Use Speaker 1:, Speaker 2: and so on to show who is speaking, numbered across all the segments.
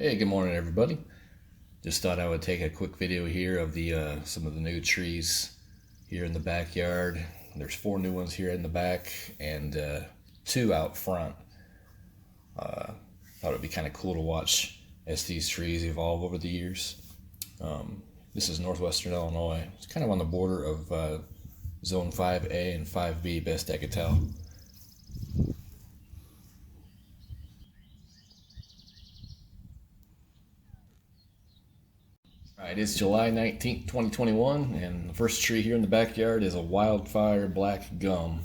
Speaker 1: Hey, good morning, everybody. Just thought I would take a quick video here of the some of the new trees here in the backyard. There's 4 new ones here in the back and 2 out front. Thought it'd be kind of cool to watch as these trees evolve over the years. This is northwestern Illinois. It's kind of on the border of Zone 5A and 5B, best I could tell. Alright, it's July 19th, 2021, and the first tree here in the backyard is a wildfire black gum.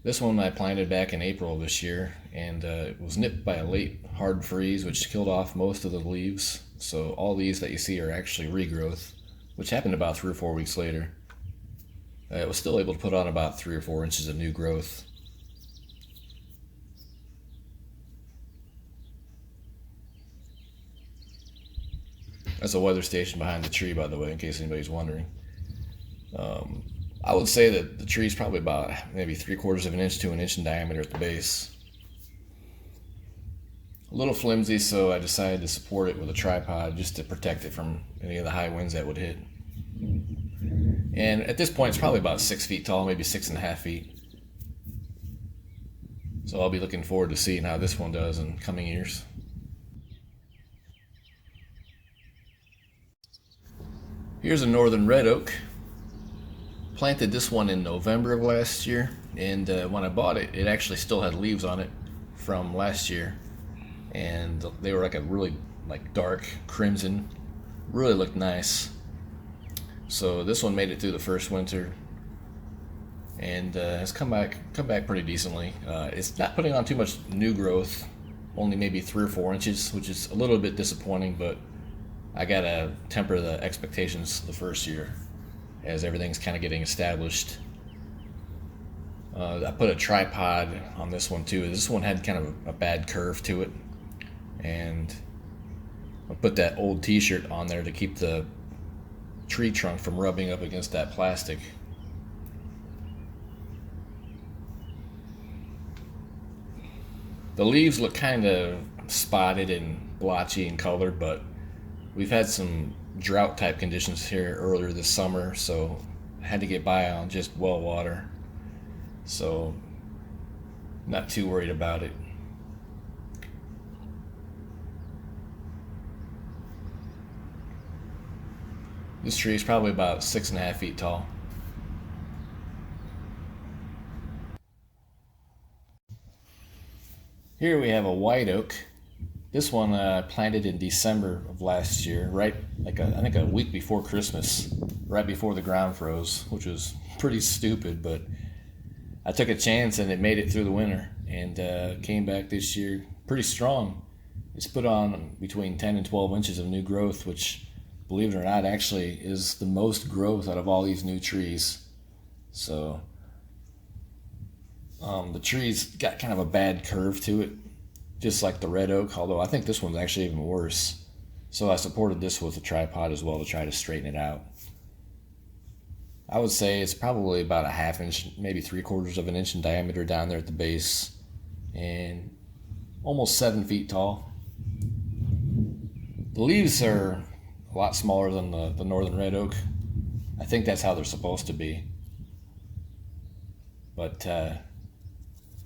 Speaker 1: This one I planted back in April of this year, and it was nipped by a late hard freeze, which killed off most of the leaves. So all these that you see are actually regrowth, which happened about 3 or 4 weeks later. It was still able to put on about 3 or 4 inches of new growth. That's a weather station behind the tree, by the way, in case anybody's wondering. I would say that the tree's probably about maybe 3/4 of an inch to an inch in diameter at the base. A little flimsy, so I decided to support it with a tripod just to protect it from any of the high winds that would hit. And at this point, it's probably about 6 feet tall, maybe 6.5 feet. So I'll be looking forward to seeing how this one does in coming years. Here's a northern red oak. Planted this one in November of last year, and when I bought it, it actually still had leaves on it from last year, and they were like a really dark crimson. Really looked nice. So this one made it through the first winter, and has come back pretty decently. It's not putting on too much new growth, only maybe 3 or 4 inches, which is a little bit disappointing, but I gotta temper the expectations the first year as everything's kind of getting established. I put a tripod on this one too. This one had kind of a bad curve to it, and I put that old t-shirt on there to keep the tree trunk from rubbing up against that plastic. The leaves look kind of spotted and blotchy in color, but we've had some drought type conditions here earlier this summer, so I had to get by on just well water. So not too worried about it. This tree is probably about 6.5 feet tall. Here we have a white oak. This one I planted in December of last year, right I think a week before Christmas, right before the ground froze, which was pretty stupid, but I took a chance and it made it through the winter, and came back this year pretty strong. It's put on between 10 and 12 inches of new growth, which, believe it or not, actually is the most growth out of all these new trees. So the tree's got kind of a bad curve to it, just like the red oak, although I think this one's actually even worse. So I supported this with a tripod as well to try to straighten it out. I would say it's probably about a 1/2 inch, maybe 3/4 of an inch in diameter down there at the base, and almost 7 feet tall. The leaves are a lot smaller than the northern red oak. I think that's how they're supposed to be. But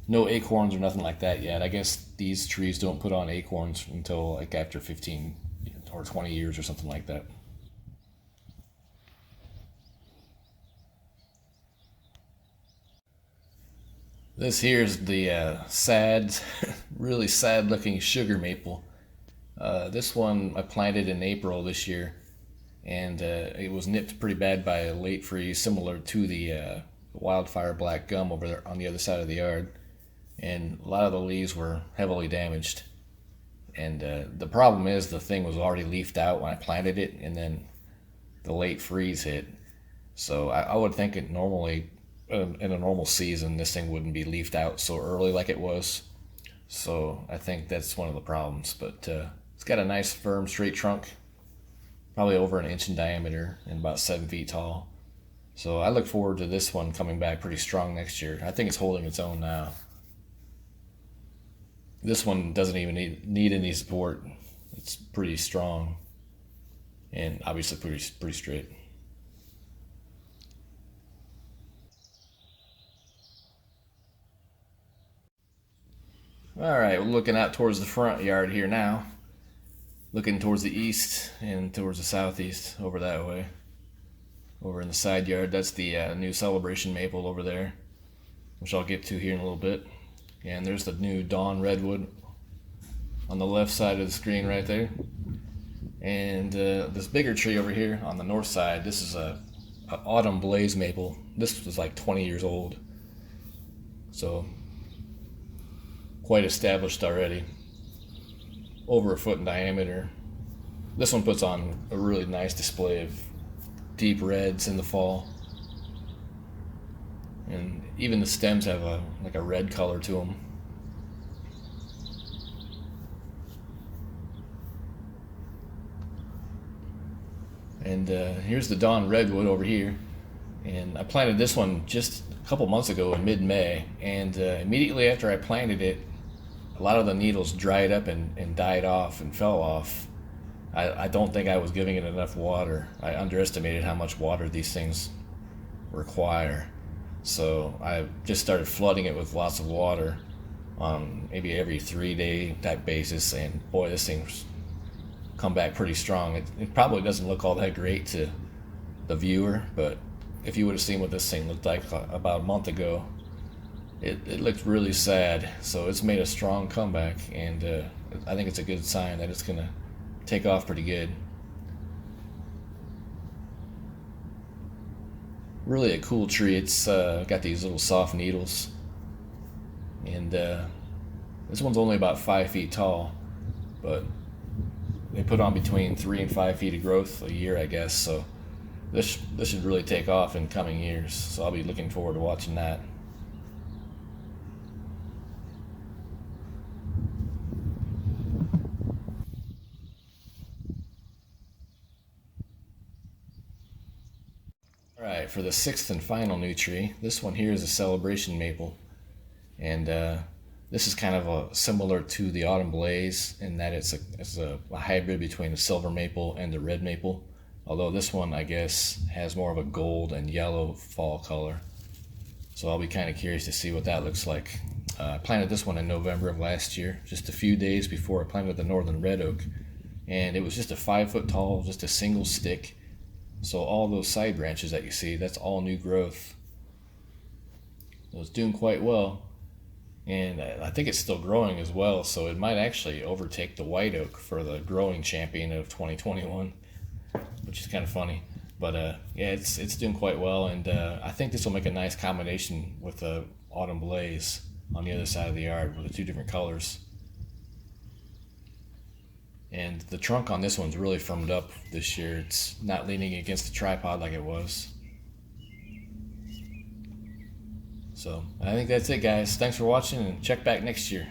Speaker 1: no acorns or nothing like that yet. I guess these trees don't put on acorns until like after 15 or 20 years or something like that. This here's the sad, really sad looking sugar maple. This one I planted in April this year, and it was nipped pretty bad by a late freeze, similar to the wildfire black gum over there on the other side of the yard. And a lot of the leaves were heavily damaged. And the problem is the thing was already leafed out when I planted it, and then the late freeze hit. So I would think it normally, in a normal season, this thing wouldn't be leafed out so early like it was. So I think that's one of the problems. But it's got a nice firm straight trunk, probably over an inch in diameter and about 7 feet tall. So I look forward to this one coming back pretty strong next year. I think it's holding its own now. This one doesn't even need any support. It's pretty strong and obviously pretty straight. All right, we're looking out towards the front yard here now. Looking towards the east and towards the southeast, over that way. Over in the side yard, that's the new celebration maple over there, which I'll get to here in a little bit. And there's the new dawn redwood on the left side of the screen right there. And this bigger tree over here on the north side, this is a autumn blaze maple. This was like 20 years old, so quite established already. Over a foot in diameter. This one puts on a really nice display of deep reds in the fall, and even the stems have like a red color to them. And here's the dawn redwood over here, and I planted this one just a couple months ago in mid-May, and immediately after I planted it, a lot of the needles dried up and died off and fell off. I don't think I was giving it enough water. I underestimated how much water these things require. So I just started flooding it with lots of water on maybe every 3-day type basis, and boy, this thing's come back pretty strong. It probably doesn't look all that great to the viewer, but if you would have seen what this thing looked like about a month ago, it looked really sad. So it's made a strong comeback, and I think it's a good sign that it's gonna take off pretty good. Really a cool tree. It's got these little soft needles, and this one's only about 5 feet tall, but they put on between 3 and 5 feet of growth a year, I guess. So this should really take off in coming years. So I'll be looking forward to watching that. All right, for the sixth and final new tree, this one here is a celebration maple, and this is kind of similar to the autumn blaze in that it's a hybrid between the silver maple and the red maple, although this one, I guess, has more of a gold and yellow fall color. So I'll be kind of curious to see what that looks like. I planted this one in November of last year, just a few days before I planted the northern red oak, and it was just a 5 foot tall, just a single stick. So all those side branches that you see, that's all new growth. So it's doing quite well, and I think it's still growing as well, so it might actually overtake the white oak for the growing champion of 2021, which is kind of funny. But yeah, it's doing quite well, and I think this will make a nice combination with the autumn blaze on the other side of the yard with the two different colors. And the trunk on this one's really firmed up this year. It's not leaning against the tripod like it was. So I think that's it, guys. Thanks for watching, and check back next year.